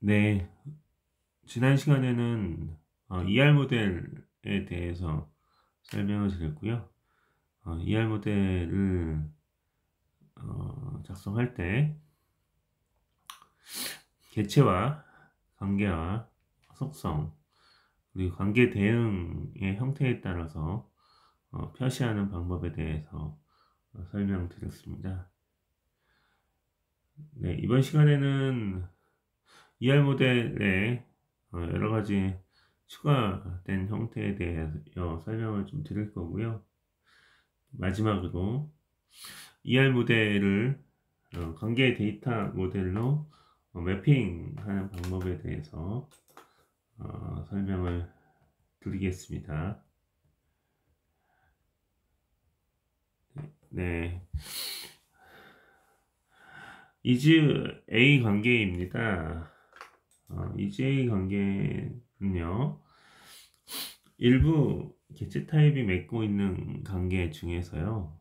네, 지난 시간에는 ER 모델에 대해서 설명을 드렸고요. ER 모델을 작성할 때 개체와 관계와 속성 그리고 관계 대응의 형태에 따라서 표시하는 방법에 대해서 설명드렸습니다. 네, 이번 시간에는 ER 모델의 여러 가지 추가된 형태에 대해서 설명을 좀 드릴 거고요. 마지막으로 ER 모델을 관계 데이터 모델로 매핑하는 방법에 대해서 설명을 드리겠습니다. 네, is A 관계입니다. is A 관계는요, 일부 개체 타입이 맺고 있는 관계 중에서요,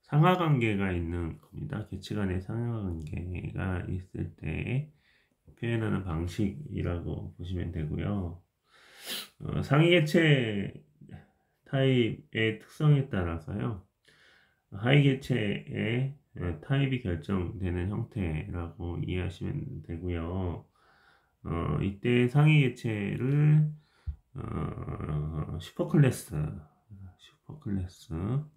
상하 관계가 있는 겁니다. 개체 간의 상하 관계가 있을 때 표현하는 방식이라고 보시면 되고요. 상위 개체 타입의 특성에 따라서요, 하위 개체의 타입이 결정되는 형태라고 이해하시면 되고요. 이때 상위 개체를 슈퍼클래스라고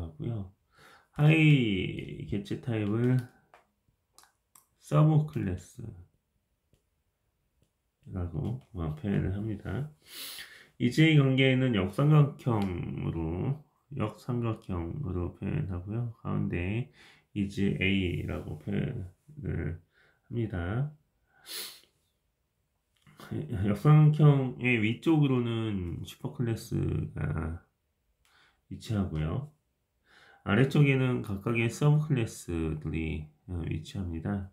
하고요. 하위 개체 타입을 서브 클래스라고 표현을 합니다. EJ 관계는 역삼각형으로 표현하고요. 가운데 is A라고 표현을 합니다. 역삼각형의 위쪽으로는 슈퍼클래스가 위치하고요. 아래쪽에는 각각의 서브클래스들이 위치합니다.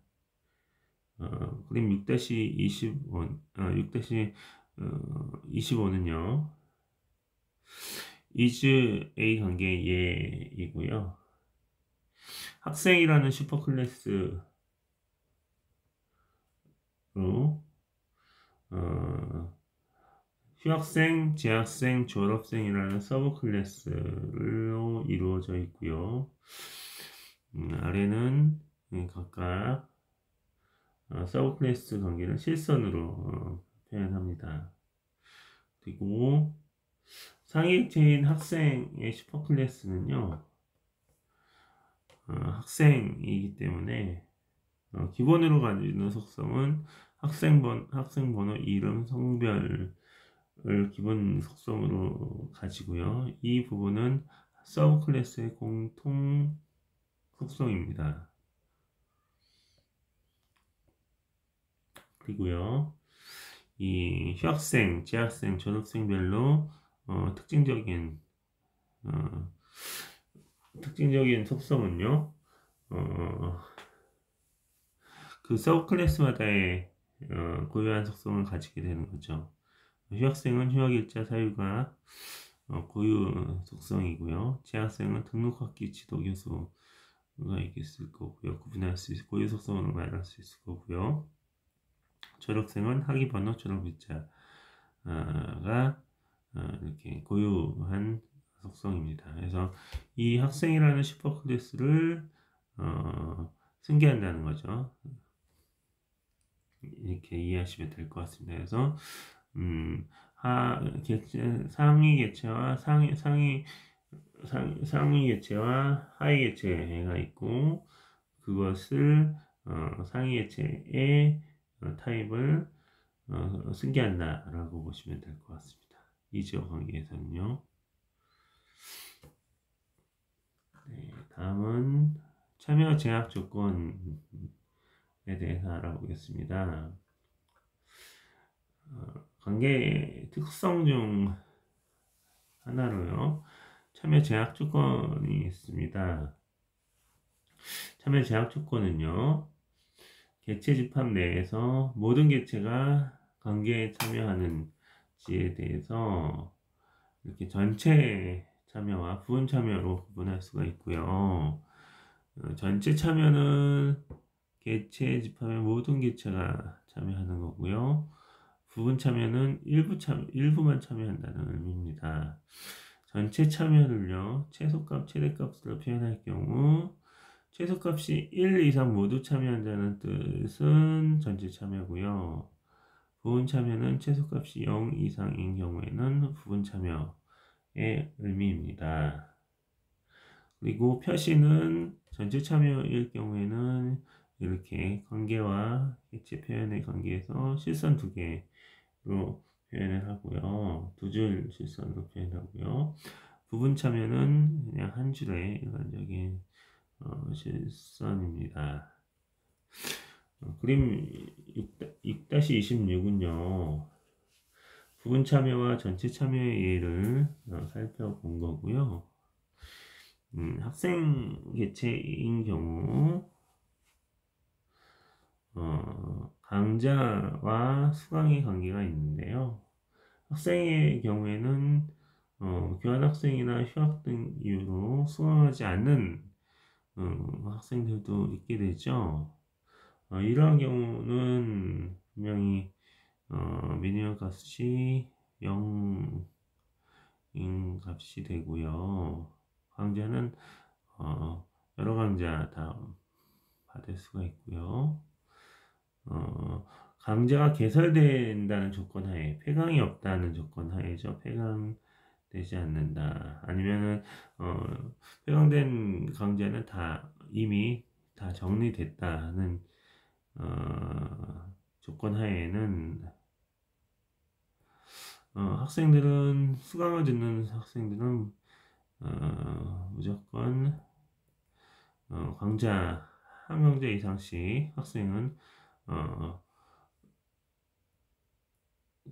그림 6-25, 6-25는요, is A 관계의 예이고요. 학생이라는 슈퍼클래스로 휴학생, 재학생, 졸업생이라는 서브클래스로 이루어져 있고요. 아래는 각각 서브클래스 관계는 실선으로 표현합니다. 그리고 상위체인 학생의 슈퍼클래스는요, 학생이기 때문에 기본으로 가지는 속성은 학생번호, 이름, 성별을 기본 속성으로 가지고요. 이 부분은 서브클래스의 공통 속성입니다. 그리고요, 이 휴학생, 재학생, 졸업생별로 특징적인 속성은요, 그 서브클래스마다의 고유한 속성을 가지게 되는 거죠. 휴학생은 휴학일자 사유가 고유 속성이고요. 재학생은 등록학기 지도 교수가 있을 거고요. 구분할 수 있을 고유 속성으로 말할 수 있을 거고요. 졸업생은 학위번호, 졸업일자가 이렇게 고유한 속성입니다. 그래서 이 학생이라는 슈퍼클래스를 승계한다는 거죠. 이렇게 이해하시면 될 것 같습니다. 그래서 상위 개체와 상위 개체와 하위 개체가 있고, 그것을 상위 개체의 타입을 승계한다라고 보시면 될 것 같습니다. 이 지역 관계에서는요. 네, 다음은 참여 제약 조건에 대해서 알아보겠습니다. 관계 특성 중 하나로요, 참여 제약 조건이 있습니다. 참여 제약 조건은요, 개체 집합 내에서 모든 개체가 관계에 참여하는지에 대해서 이렇게 전체 참여와 부분 참여로 구분할 수가 있고요. 전체 참여는 개체 집합의 모든 개체가 참여하는 거고요. 부분 참여는 일부만 참여한다는 의미입니다. 전체 참여를요, 최소값, 최대값으로 표현할 경우, 최소값이 1 이상 모두 참여한다는 뜻은 전체 참여고요. 부분 참여는 최소값이 0 이상인 경우에는 부분 참여의 의미입니다. 그리고 표시는 전체 참여일 경우에는 이렇게 관계와 개체 표현의 관계에서 실선 2개로 표현을 하고요. 두 줄 실선으로 표현하고요. 부분 참여는 그냥 한 줄의 일반적인 실선입니다. 그림 6-26은요. 부분 참여와 전체 참여의 예를 살펴본 거고요. 학생 개체인 경우 강좌와 수강의 관계가 있는데요. 학생의 경우에는 교환학생이나 휴학 등 이유로 수강하지 않는 학생들도 있게 되죠. 이러한 경우는 분명히 미니멈 값이 0인 값이 되고요. 강좌는 여러 강좌 다 받을 수가 있고요. 강좌가 개설된다는 조건 하에, 폐강이 없다는 조건 하에죠. 폐강되지 않는다. 아니면은 폐강된 강좌는 이미 다 정리됐다는 조건 하에는 학생들은 수강을 듣는 학생들은 무조건 강좌 한 강좌 이상씩 학생은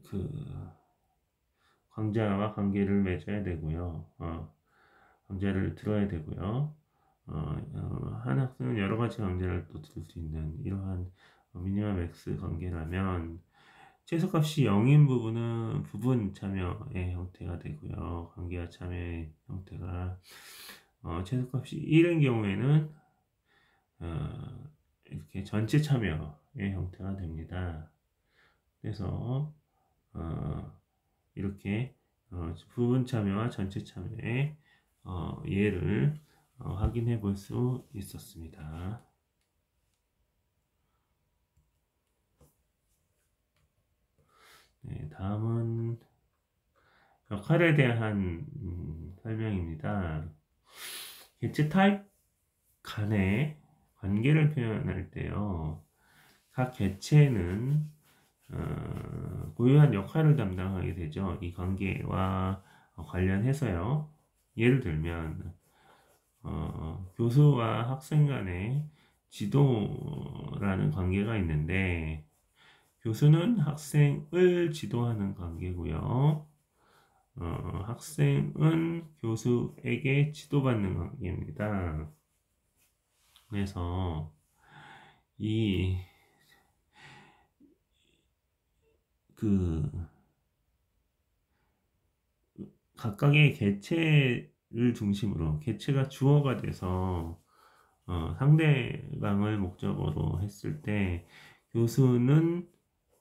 그 강좌와 관계를 맺어야 되고요. 강좌를 들어야 되고요. 한 학생은 여러 가지 강좌를 또 들을 수 있는 이러한 미니멈 맥스 관계라면 최소값이 0인 부분은 부분 참여의 형태가 되고요. 관계와 참여의 형태가 최소값이 1인 경우에는 이렇게 전체 참여의 형태가 됩니다. 그래서 이렇게 부분 참여와 전체 참여의 예를 확인해 볼 수 있었습니다. 네, 다음은 역할에 대한 설명입니다. 개체 타입 간의 관계를 표현할 때요. 각 개체는 고유한 역할을 담당하게 되죠. 이 관계와 관련해서요. 예를 들면 교수와 학생 간의 지도라는 관계가 있는데 교수는 학생을 지도하는 관계고요. 학생은 교수에게 지도받는 관계입니다. 그래서 각각의 개체를 중심으로 개체가 주어가 돼서 상대방을 목적으로 했을 때 교수는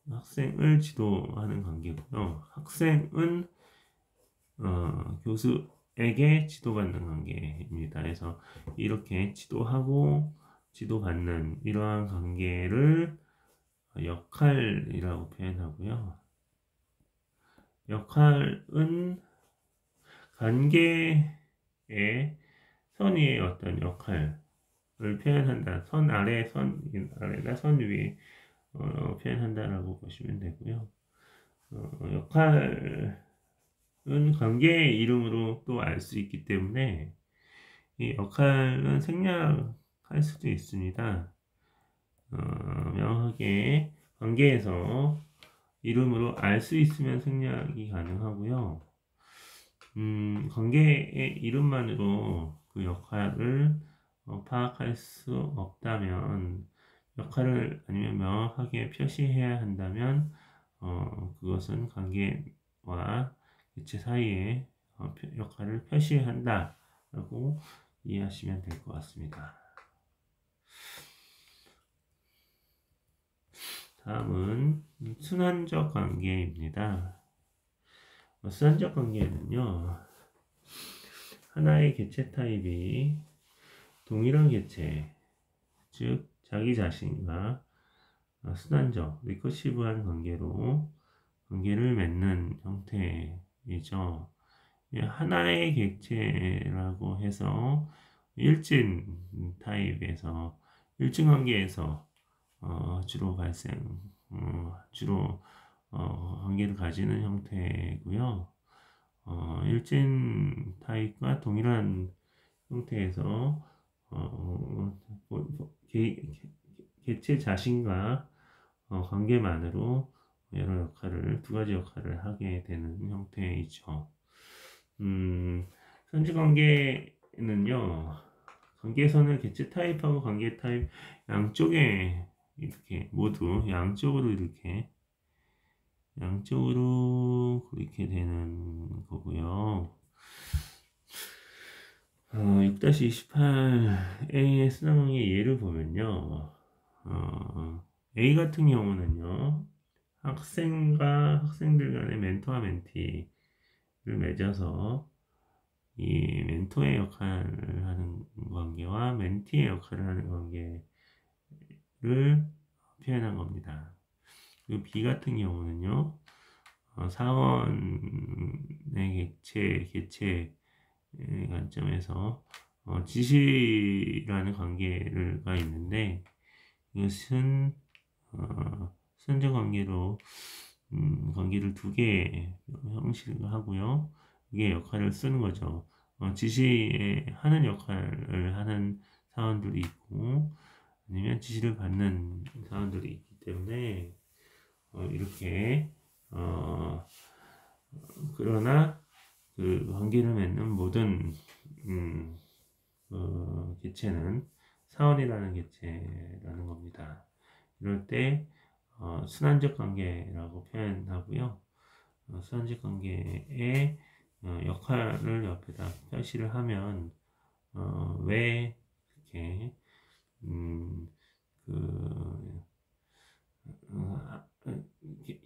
학생을 지도하는 관계고요. 학생은 교수에게 지도받는 관계입니다. 그래서 이렇게 지도하고 지도받는 이러한 관계를 역할이라고 표현하고요. 역할은 관계의 선 위의 어떤 역할을 표현한다. 선 아래, 선 아래나 선 위에 표현한다라고 보시면 되고요. 역할은 관계의 이름으로 또 알 수 있기 때문에 이 역할은 생략할 수도 있습니다. 명확하게 관계에서 이름으로 알 수 있으면 생략이 가능하고요. 관계의 이름만으로 그 역할을 파악할 수 없다면 역할을 아니면 명확하게 표시해야 한다면 그것은 관계와 개체 사이에 역할을 표시한다 라고 이해하시면 될 것 같습니다. 다음은 순환적 관계입니다. 순환적 관계는요, 하나의 개체 타입이 동일한 개체, 즉 자기 자신과 순환적, 리커시브한 관계를 맺는 형태이죠. 하나의 객체라고 해서 일진 타입에서 일진 관계에서 주로 관계를 가지는 형태고요. 일진 타입과 동일한 형태에서 개체 자신과 관계만으로 두 가지 역할을 하게 되는 형태이죠. 선지 관계는요, 관계선을 개체 타입하고 관계 타입 양쪽에 이렇게 모두 양쪽으로 그렇게 되는 거고요. 6-28A의 순환관계 예를 보면요, A 같은 경우는요, 학생들 간의 멘토와 멘티를 맺어서 이 멘토의 역할을 하는 관계와 멘티의 역할을 하는 관계를 표현한 겁니다. 그리고 B 같은 경우는요, 사원의 개체 관점에서 지시라는 관계가 있는데, 이것은 선적 관계로 관계를 두 개 형식으로 하고요. 이게 역할을 쓰는 거죠. 지시하는 역할을 하는 사원들이 있고, 아니면 지시를 받는 사원들이 있기 때문에 이렇게 그러나 그 관계를 맺는 모든 개체는 사원이라는 개체라는 겁니다. 이럴 때 순환적 관계라고 표현하고요. 순환적 관계의 역할을 옆에다 표시를 하면 왜 이렇게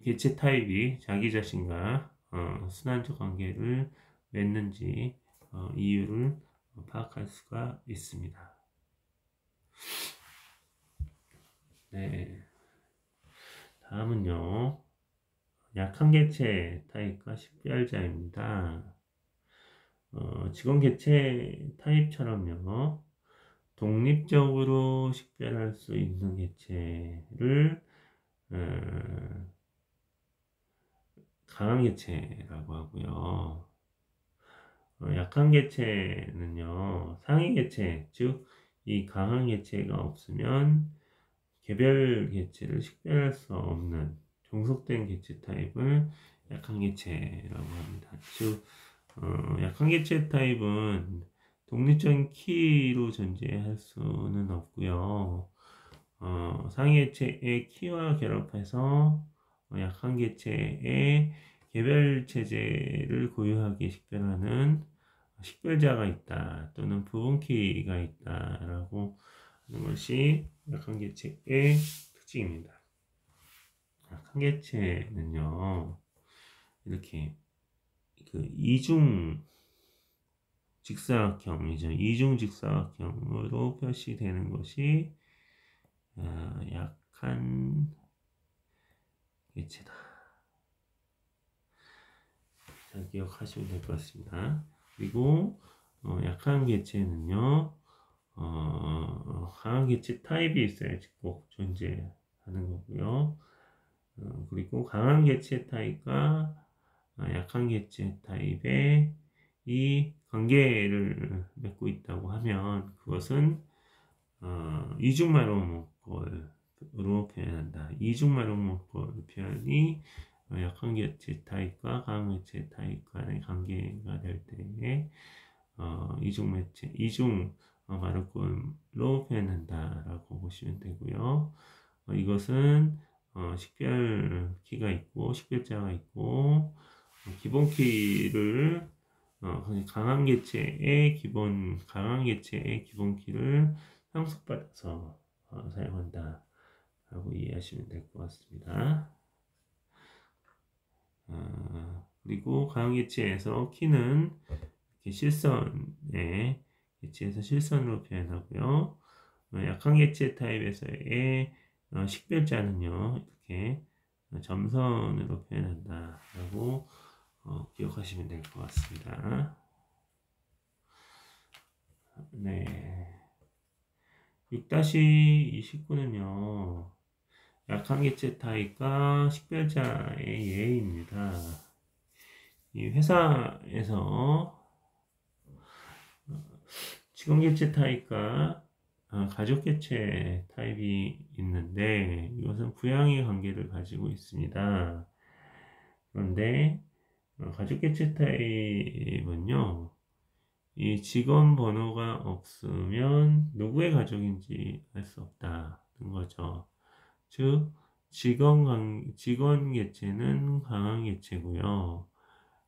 개체 타입이 자기 자신과 순환적 관계를 맺는지 이유를 파악할 수가 있습니다. 네. 다음은요, 약한 개체 타입과 식별자입니다. 직원 개체 타입처럼요, 독립적으로 식별할 수 있는 개체를 강한 개체라고 하고요. 약한 개체는요, 상위 개체, 즉 이 강한 개체가 없으면 개별 개체를 식별할 수 없는 종속된 개체 타입을 약한 개체라고 합니다. 즉 약한 개체 타입은 독립적인 키로 존재할 수는 없고요. 상위 개체의 키와 결합해서 약한 개체의 개별 체제를 고유하게 식별하는 식별자가 있다 또는 부분키가 있다라고 하는 것이 약한 개체의 특징입니다. 약한 개체는요, 이렇게 이중 직사각형이죠. 이중 직사각형으로 표시되는 것이 약한 개체다. 잘 기억하시면 될 것 같습니다. 그리고 약한 개체는요, 강한 개체 타입이 있어야지 꼭 존재하는 거고요. 그리고 강한 개체 타입과 약한 개체 타입의 이 관계를 맺고 있다고 하면 그것은 이중마로모꼴로 표현한다. 이중마로모꼴 표현이 약한 개체 타입과 강한 개체 타입 간의 관계가 될 때에 이중 마로꼴로 표현한다라고 보시면 되고요. 이것은 식별키가 있고 식별자가 있고 기본키를 강한 객체의 기본 키를 상속받아서 사용한다 라고 이해하시면 될 것 같습니다. 그리고 강한 객체에서 키는 이렇게 실선에 객체에서 실선으로 표현하고요. 약한 객체 타입에서의 식별자는요, 이렇게 점선으로 표현한다 라고 기억하시면 될 것 같습니다. 네. 6-29는요, 약한 객체 타입과 식별자의 예입니다. 이 회사에서 직원 객체 타입과 가족 객체 타입이 있는데, 이것은 부양의 관계를 가지고 있습니다. 그런데 가족 객체 타입은요, 이 직원 번호가 없으면 누구의 가족인지 알 수 없다는 거죠. 즉, 직원 객체는 강한 객체고요.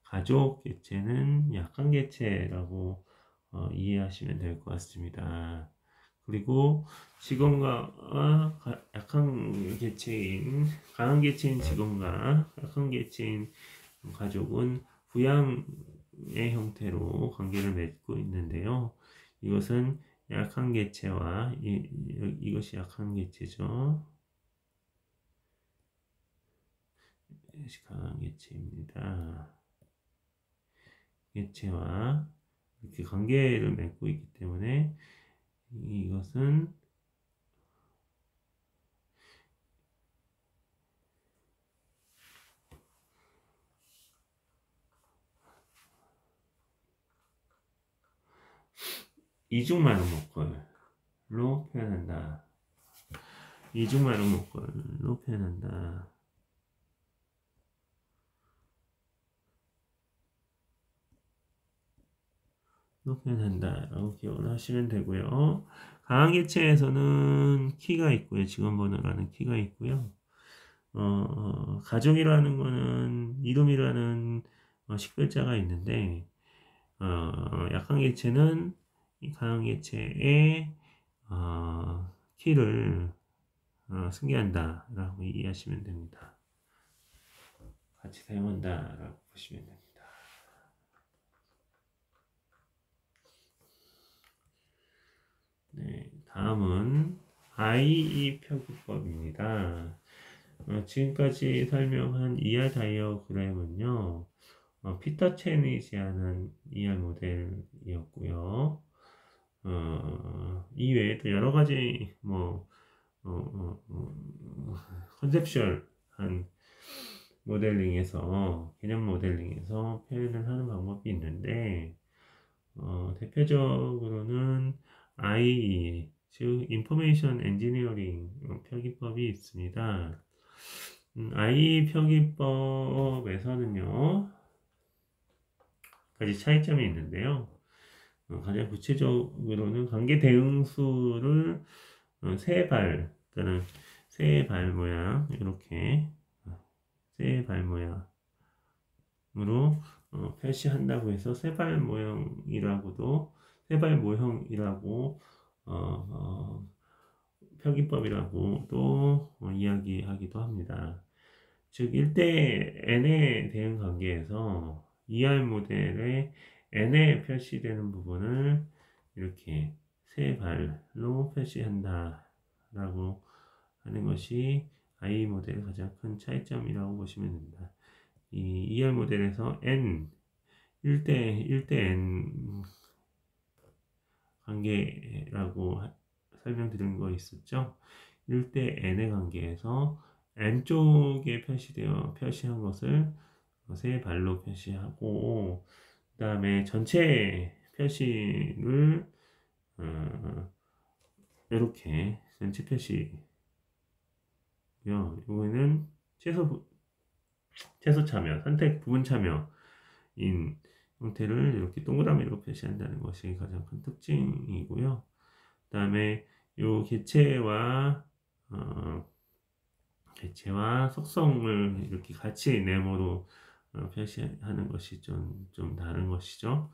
가족 객체는 약한 객체라고 이해하시면 될 것 같습니다. 그리고 강한 객체인 직원과 약한 객체인 가족은 부양의 형태로 관계를 맺고 있는데요. 이것은 약한 객체와 이것이 약한 객체죠. 이것이 강한 객체입니다. 객체와 이렇게 관계를 맺고 있기 때문에 이것은 이중마루 목걸로 표현한다. 이중마루 목걸로 표현한다. 라고 기억을 하시면 되고요. 강한 객체에서는 키가 있고요. 직원번호라는 키가 있고요. 가족이라는 거는 이름이라는 식별자가 있는데, 약한 객체는 이 강한 객체의 키를 승계한다 라고 이해하시면 됩니다. 같이 사용한다 라고 보시면 됩니다. 네, 다음은 IE 표기법입니다. 지금까지 설명한 ER 다이어그램은요, 피터 첸이 제안한 ER 모델이었고요. 이 외에도 여러 가지 컨셉슈얼한 개념 모델링에서 표현을 하는 방법이 있는데, 대표적으로는 IE, 즉 인포메이션 엔지니어링 표기법이 있습니다. IE 표기법에서는요, 가지 차이점이 있는데요. 가장 구체적으로는 관계 대응수를 새의 발 모양, 이렇게 새의 발 모양으로 표시한다고 해서 새발 모형이라고 표기법이라고 또 이야기하기도 합니다. 즉 1대 n의 대응 관계에서 ER 모델의 n에 표시되는 부분을 이렇게 세 발로 표시한다 라고 하는 것이 I 모델의 가장 큰 차이점이라고 보시면 됩니다. 이 ER 모델에서 n 1대 n 관계라고 설명드린 거 있었죠? 1대 n의 관계에서 n쪽에 표시한 것을 세 발로 표시하고, 그 다음에 전체 표시를 이렇게 전체 표시고요. 이거는 최소 참여, 선택 부분 참여인 형태를 이렇게 동그라미로 표시한다는 것이 가장 큰 특징이고요. 그 다음에 이 개체와 속성을 이렇게 같이 네모로 표시하는 것이 좀 다른 것이죠.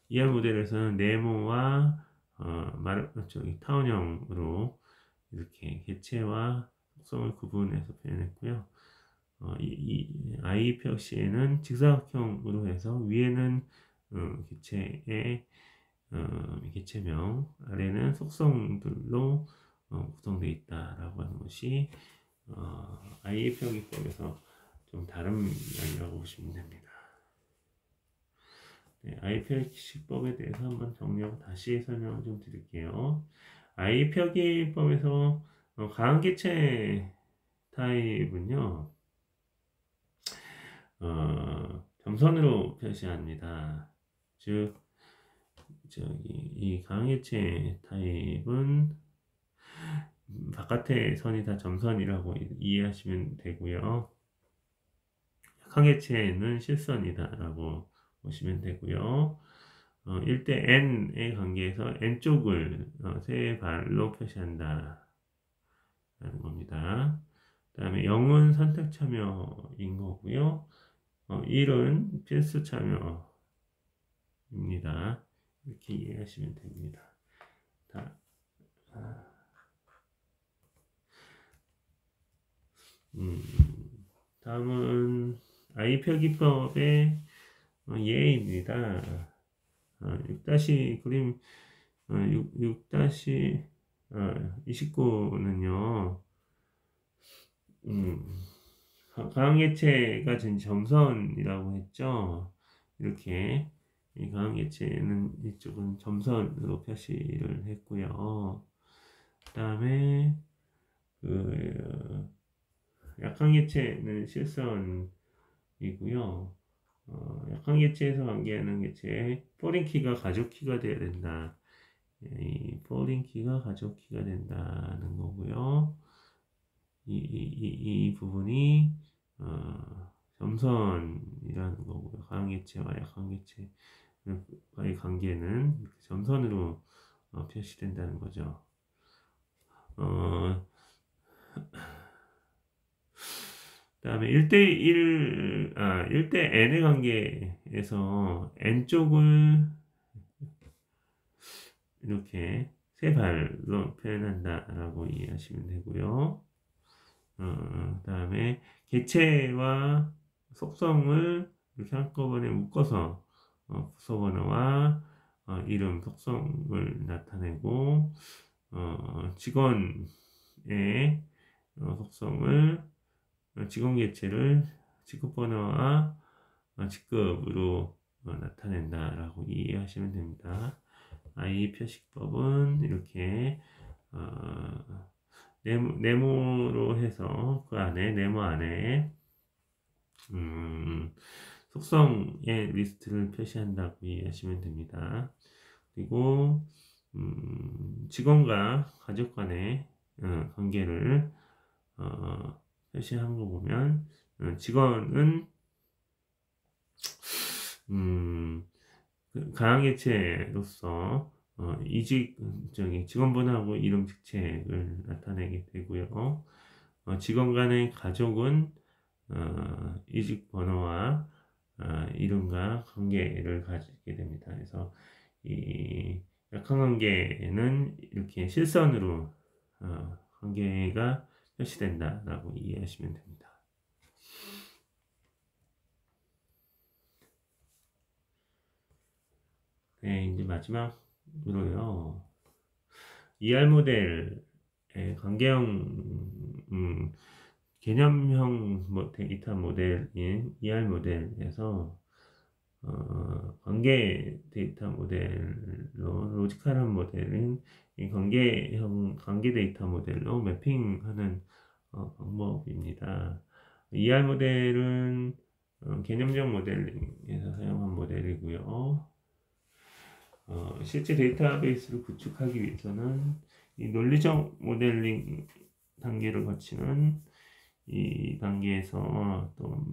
ER 모델에서는 네모와 타원형으로 이렇게 개체와 속성을 구분해서 표현했고요. 이 I 표시에는 직사각형으로 해서 위에는 개체의 개체명, 아래는 속성들로 구성되어 있다라고 하는 것이 I 표기법에서 좀 다른 면이라고 보시면 됩니다. 네, I 표기법에 대해서 한번 정리하고 다시 설명을 좀 드릴게요. I 표기법에서 가항개체 타입은요, 점선으로 표시합니다. 즉, 이 가항개체 타입은 바깥의 선이 다 점선이라고 이해하시면 되고요. 약항개체는 실선이다라고 보시면 되고요. 1대 n의 관계에서 n쪽을 세 발로 표시한다 라는 겁니다. 그 다음에 0은 선택 참여인 거고요. 1은 필수 참여입니다. 이렇게 이해하시면 됩니다. 다음은 I 표기법의 예입니다. 6- 그림 6-29는요. 가항개체가 점선이라고 했죠. 이렇게 이 가항개체는 이쪽은 점선으로 표시를 했고요. 그 다음에 약항개체는 실선이고요. 약항개체에서 관계하는 개체의 포린키가 가족키가 되어야 된다. 이 포린키가 가족키가 된다는 거고요. 이 부분이 점선이라는 거고요. 가항개체와 약항개체와의 관계는 점선으로 표시된다는 거죠. 다음에 1대 n의 관계에서 n쪽을 이렇게 세 발로 표현한다라고 이해하시면 되고요. 다음에 개체와 속성을 이렇게 한꺼번에 묶어서 부속 언어와 이름, 속성을 나타내고 직원의 속성을 직원 개체를 직급 번호와 직급으로 나타낸다라고 이해하시면 됩니다. I 표식법은 이렇게 네모로 해서 그 안에 네모 안에 속성의 리스트를 표시한다고 이해하시면 됩니다. 그리고 직원과 가족 간의 관계를 표시한 거 보면 직원은 가항개체로서 직원분하고 이름 직책을 나타내게 되고요. 직원 간의 가족은 이직 번호와 이름과 관계를 가지게 됩니다. 그래서 이 약관관계는 이렇게 실선으로 관계가 표시된다라고 이해하시면 됩니다. 네, 이제 마지막으로요. ER 모델의 관계형 개념형 데이터 모델인 ER 모델에서 관계 데이터 모델로 로지컬한 모델인 이 관계 데이터 모델로 매핑하는 방법입니다. ER 모델은 개념적 모델링에서 사용한 모델이고요. 실제 데이터베이스를 구축하기 위해서는 이 논리적 모델링 단계를 거치는 이 단계에서 또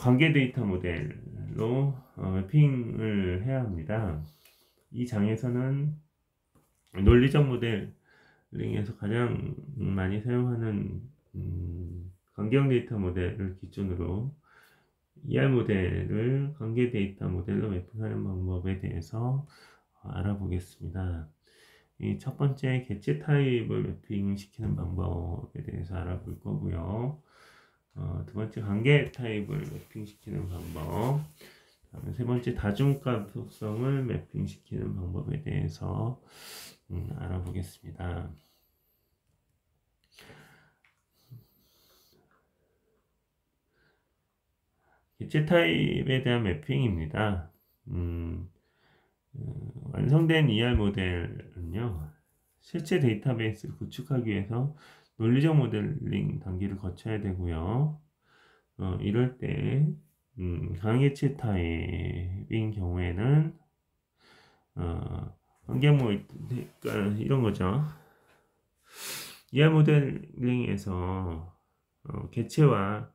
관계 데이터 모델로 매핑을 해야 합니다. 이 장에서는 논리적 모델링에서 가장 많이 사용하는 강경 데이터 모델을 기준으로 ER 모델을 관계 데이터 모델로 매핑하는 방법에 대해서 알아보겠습니다. 이 첫 번째 개체 타입을 매핑시키는 방법에 대해서 알아볼 거고요. 두 번째 관계 타입을 매핑시키는 방법, 다음에 세 번째 다중값 속성을 매핑시키는 방법에 대해서 알아보겠습니다. 개체 타입에 대한 매핑입니다. 완성된 ER 모델은요, 실제 데이터베이스를 구축하기 위해서 논리적 모델링 단계를 거쳐야 되고요. 이럴 때 강개체 타입인 경우에는 환경모, 그러니까 이런 거죠. ER 모델링에서 개체와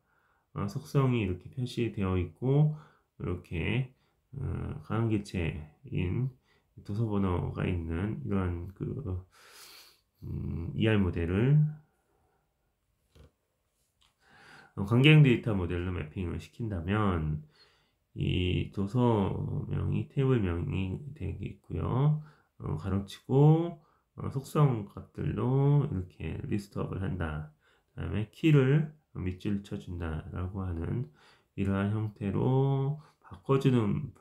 속성이 이렇게 표시되어 있고, 이렇게 강한 개체인 도서 번호가 있는 이런 ER 모델을 관계형 데이터 모델로 매핑을 시킨다면 이 도서명이 테이블명이 되겠고요. 가로치고 속성 값들로 이렇게 리스트업을 한다. 그 다음에 키를 밑줄 쳐준다 라고 하는 이러한 형태로 바꿔주는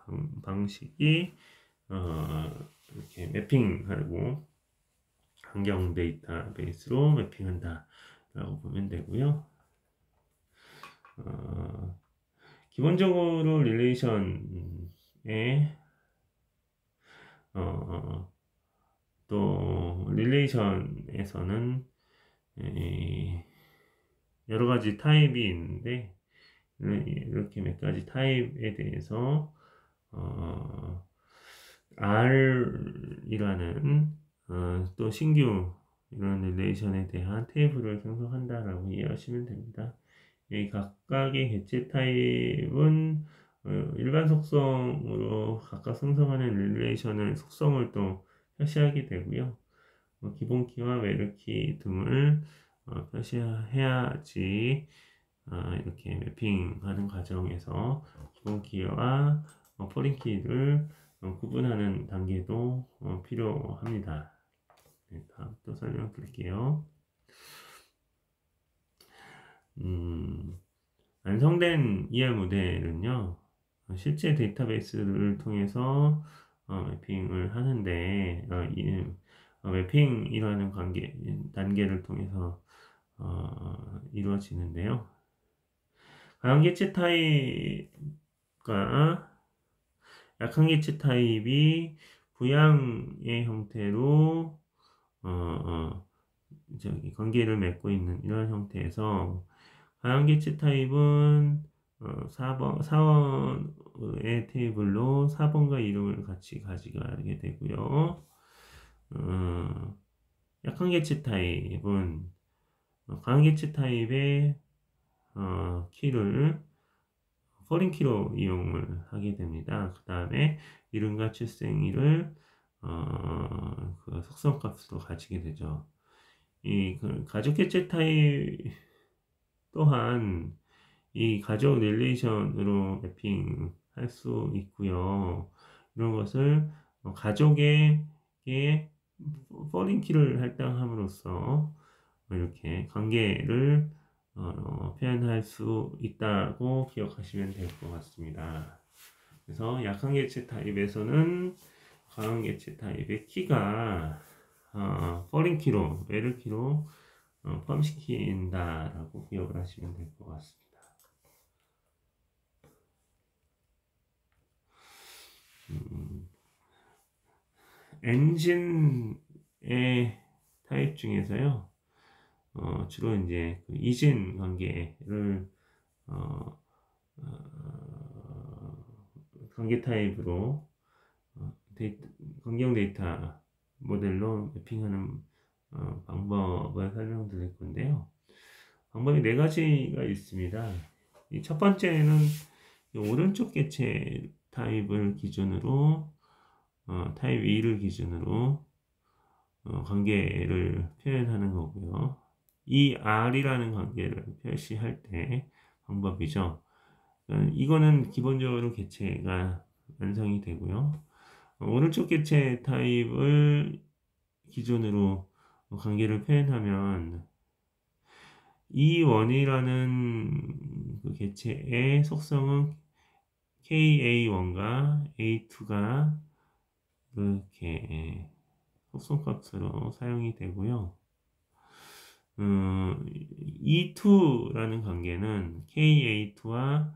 방식이 이렇게 매핑하고 환경 데이터베이스로 매핑한다 라고 보면 되고요. 기본적으로 릴레이션에 또 릴레이션에서는 여러 가지 타입이 있는데 이렇게 몇 가지 타입에 대해서 R이라는 또 신규 이런 릴레이션에 대한 테이블을 생성한다라고 이해하시면 됩니다. 이 각각의 개체 타입은 일반 속성으로 각각 생성하는 릴레이션을 속성을 또 표시하게 되고요. 기본 키와 외래 키 등을 표시해야지 이렇게 매핑하는 과정에서 기본 키와 포린 키를 구분하는 단계도 필요합니다. 네, 다음 또 설명드릴게요. 완성된 ER 모델은요, 실제 데이터베이스를 통해서 매핑을 하는데, 매핑이라는 단계를 통해서 이루어지는데요. 강한 개체 타입과 약한 개체 타입이 부양의 형태로 관계를 맺고 있는 이런 형태에서 강한 개체 타입은 4번의 테이블로 4번과 이름을 같이 가져가게 되고요. 약한 개체 타입은 강한 개체 타입의 키를 포린 키로 이용을 하게 됩니다. 그 다음에 이름과 출생일을 그 속성 값으로 가지게 되죠. 이 가족 개체 타입 또한 이 가족 릴레이션으로 매핑할 수 있고요. 이런 것을 가족에게 포린 키를 할당함으로써 이렇게 관계를 표현할 수 있다고 기억하시면 될 것 같습니다. 그래서 약한 개체 타입에서는 강한 개체 타입의 키가 포린 키로, 외래 키로 포함시킨다라고 기억을 하시면 될 것 같습니다. 엔진의 타입 중에서요, 주로 이제 그 이진 관계를 관계 타입으로 관경 데이터 모델로 매핑하는 방법을 설명드릴 건데요. 방법이 네 가지가 있습니다. 첫 번째는 오른쪽 개체 타입을 기준으로 타입 2를 기준으로 관계를 표현하는 거고요. 이 R이라는 관계를 표시할 때 방법이죠. 이거는 기본적으로 개체가 완성이 되고요. 오른쪽 개체 타입을 기준으로 관계를 표현하면 E1이라는 그 개체의 속성은 KA1과 A2가 이렇게 속성값으로 사용이 되고요. E2라는 관계는 KA2와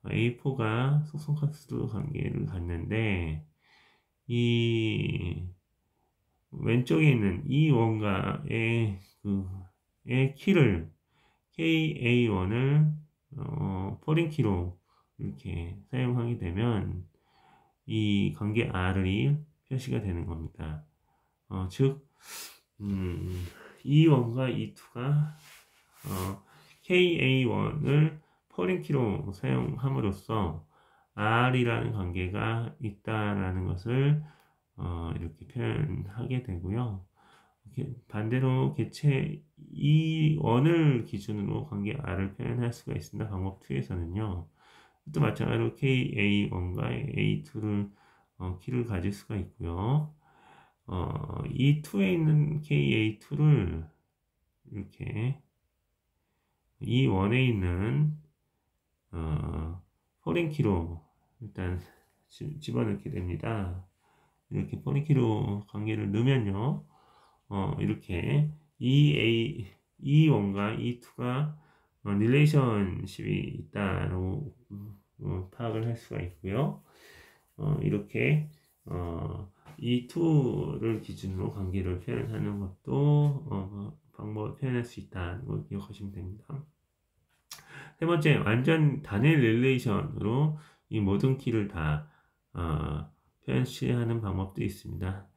A4가 속성값으로 관계를 갖는데 이 왼쪽에 있는 E1과 의 키를 KA1을 포린 키로 이렇게 사용하게 되면 이 관계 R이 표시가 되는 겁니다. 즉 E1과 E2가 KA1을 포린 키로 사용함으로써 R이라는 관계가 있다라는 것을 이렇게 표현하게 되고요. 반대로 개체 E1을 기준으로 관계 R을 표현할 수가 있습니다. 방법 2에서는요. 또 마찬가지로 KA1과 A2를 키를 가질 수가 있고요. E2에 있는 KA2를 이렇게 E1에 있는 포린 키로 일단 집어넣게 됩니다. 이렇게 포린 키로 관계를 넣으면요. 이렇게 E1과 E2가 릴레이션십이 있다고 파악을 할 수가 있고요. 이렇게 E2를 기준으로 관계를 표현하는 것도 방법을 표현할 수 있다는 걸 기억하시면 됩니다. 세 번째, 완전 단일 릴레이션으로 이 모든 키를 다 표시하는 방법도 있습니다.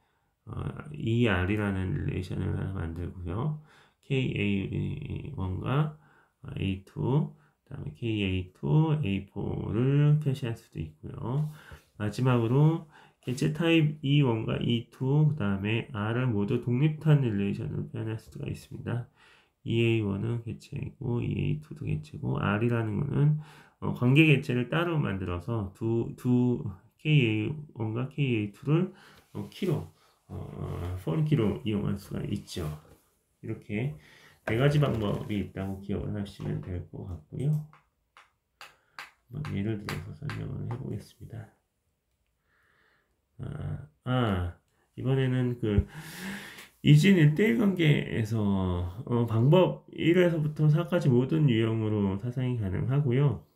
ER이라는 릴레이션을 하나 만들고요. KA1과 A2, 그다음에 KA2, A4를 표시할 수도 있고요. 마지막으로 개체 타입 E1과 E2, 그 다음에 R을 모두 독립한 릴레이션으로 표현할 수가 있습니다. EA1은 개체이고 EA2도 개체고 R이라는 것은 관계 개체를 따로 만들어서 두 KA1과 KA2를 키로 포린 키로 이용할 수가 있죠. 이렇게 네 가지 방법이 있다고 기억을 하시면 될 것 같고요. 한번 예를 들어서 설명을 해보겠습니다. 이번에는 그 이진 1대1 관계에서 방법 1에서부터 4까지 모든 유형으로 사상이 가능하고요.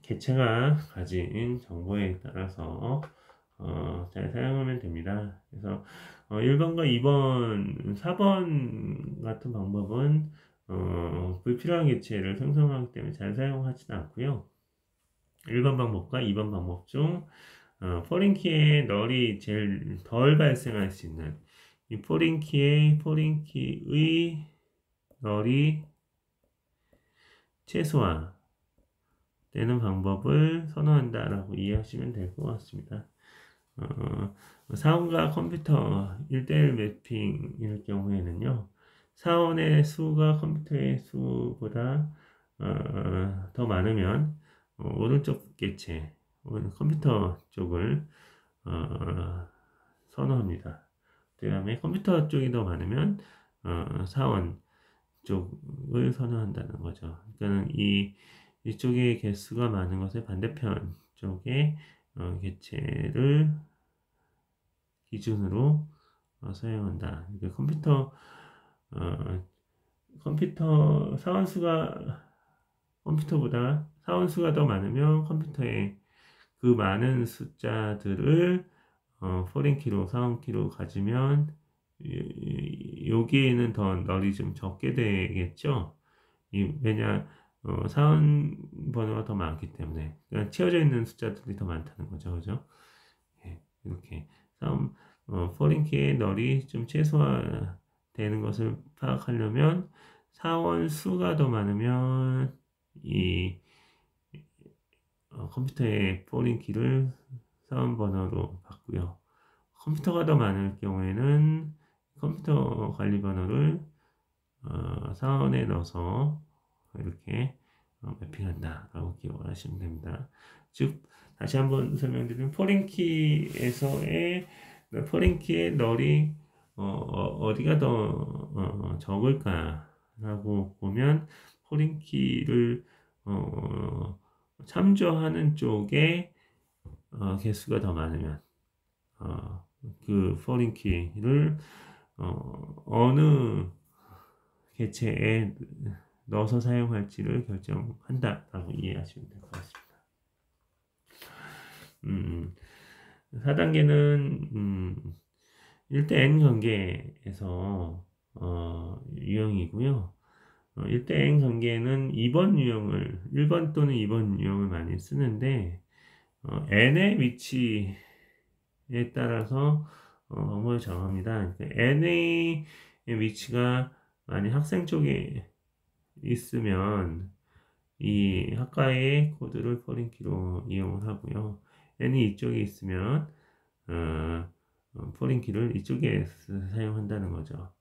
개체가 가진 정보에 따라서 잘 사용하면 됩니다. 그래서 1번과 2번, 4번 같은 방법은 불필요한 개체를 생성하기 때문에 잘 사용하지는 않고요. 1번 방법과 2번 방법 중 포린 키의 널이 제일 덜 발생할 수 있는 이 포린 키의 널이 최소화되는 방법을 선호한다라고 이해하시면 될 것 같습니다. 사원과 컴퓨터 1대1 매핑일 경우에는요, 사원의 수가 컴퓨터의 수보다 더 많으면 오른쪽 개체, 컴퓨터 쪽을 선호합니다. 그 다음에 컴퓨터 쪽이 더 많으면 사원 쪽을 선호한다는 거죠. 그러니까 이쪽의 개수가 많은 것의 반대편 쪽의 개체를 기준으로 사용한다. 그러니까 컴퓨터 컴퓨터보다 사원수가 더 많으면 컴퓨터에 그 많은 숫자들을 포린 키로, 사원 키로 가지면 여기에는 더 널이 좀 적게 되겠죠. 왜냐 사원 번호가 더 많기 때문에 그러니까 채워져 있는 숫자들이 더 많다는 거죠, 그죠? 예, 이렇게 포린 키의 널이 좀 최소화되는 것을 파악하려면 사원 수가 더 많으면 이 컴퓨터의 포린 키를 사원 번호로 바꾸요. 컴퓨터가 더 많을 경우에는 컴퓨터 관리 번호를 사원에 넣어서 이렇게 매핑한다라고 기억을 하시면 됩니다. 즉 다시 한번 설명드리면 포린키에서의 포린키의 널이 어디가 더 적을까라고 보면 포린키를 참조하는 쪽에 개수가 더 많으면 그 포린키를 어느 개체에 넣어서 사용할지를 결정한다라고 이해하시면 될 것 같습니다. 4단계는 1대 n 관계에서 유형이고요. 1대 n 관계는 2번 유형을 1번 또는 2번 유형을 많이 쓰는데 n의 위치에 따라서 방법을 정합니다. 그러니까 n의 위치가 만약 학생 쪽에 있으면 이 학과의 코드를 포린키로 이용을 하고요. n이 이쪽에 있으면 포린키를 이쪽에 사용한다는 거죠.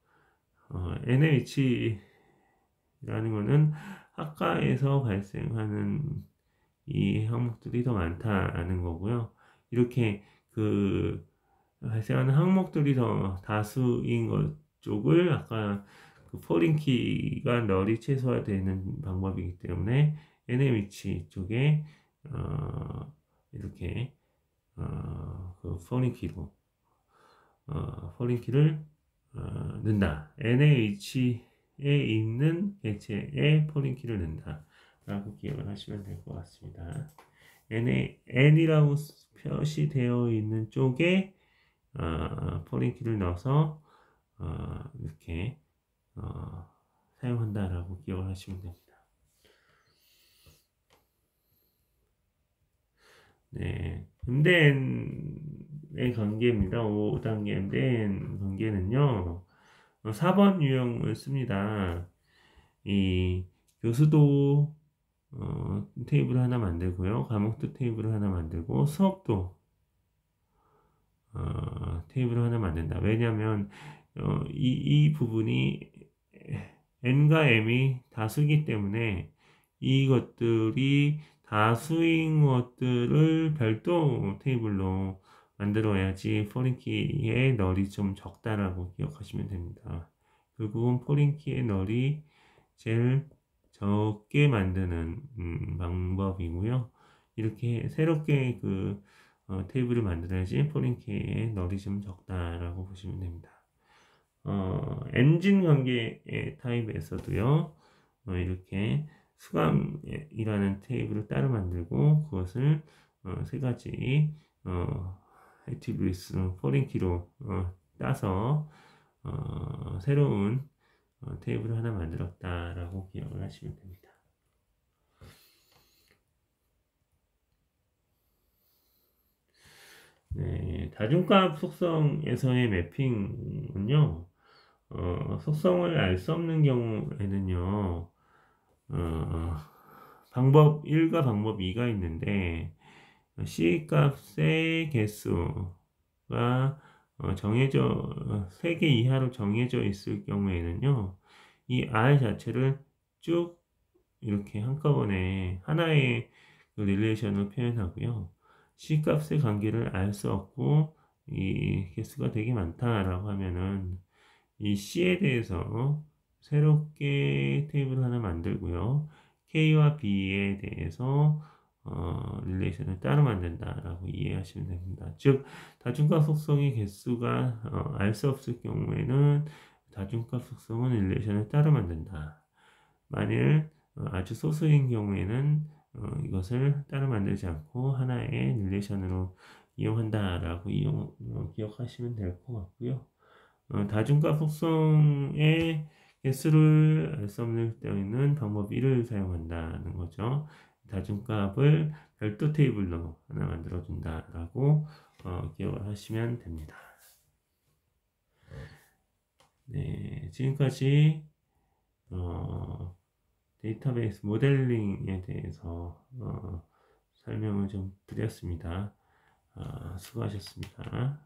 n의 위치라는 것은 학과에서 발생하는 이 항목들이 더 많다는 거고요. 이렇게 그 발생하는 항목들이 더 다수인 것 쪽을 아까 그 포린키가 널이 최소화되는 방법이기 때문에 n의 위치 쪽에 이렇게 그 포린키를 넣는다. n의 위치에 있는 개체에 포린키를 넣는다. 라고 기억을 하시면 될 것 같습니다. n이라고 표시되어 있는 쪽에 포린키를 넣어서 이렇게 사용한다라고 기억을 하시면 됩니다. 네, MDN의 관계입니다. 5단계 MDN 관계는요, 4번 유형을 씁니다. 이 교수도 테이블 하나 만들고요. 과목도 테이블 하나 만들고 수업도 테이블 하나 만든다. 왜냐하면 이 부분이 n과 m이 다수이기 때문에 이것들이 다수인 것들을 별도 테이블로 만들어야지 포린키의 널이 좀 적다라고 기억하시면 됩니다. 결국은 포린키의 널이 제일 적게 만드는 방법이고요. 이렇게 새롭게 그 테이블을 만들어야지 포린키의 널이 좀 적다라고 보시면 됩니다. 엔진 관계의 타입에서도요. 이렇게 수감이라는 테이블을 따로 만들고 그것을 세 가지 액티비스 포린키로 따서 새로운 테이블을 하나 만들었다라고 기억을 하시면 됩니다. 네, 다중값 속성에서의 매핑은요, 속성을 알 수 없는 경우에는요, 방법 1과 방법 2가 있는데, C 값의 개수가 정해져, 3개 이하로 정해져 있을 경우에는요, 이 R 자체를 쭉 이렇게 한꺼번에 하나의 그 릴레이션을 표현하고요. C 값의 관계를 알 수 없고 이 개수가 되게 많다라고 하면은 이 C에 대해서 새롭게 테이블을 하나 만들고요. K와 B에 대해서 릴레이션을 따로 만든다라고 이해하시면 됩니다. 즉 다중값 속성의 개수가 알 수 없을 경우에는 다중값 속성은 릴레이션을 따로 만든다. 만일 아주 소수인 경우에는 이것을 따로 만들지 않고 하나의 릴레이션으로 이용한다라고 기억하시면 될 것 같고요. 다중값 속성의 개수를 알 수 없는 때에는 방법 1을 사용한다는 거죠. 다중값을 별도 테이블로 하나 만들어준다라고 기억을 하시면 됩니다. 네, 지금까지 데이터베이스 모델링에 대해서 설명을 좀 드렸습니다. 수고하셨습니다.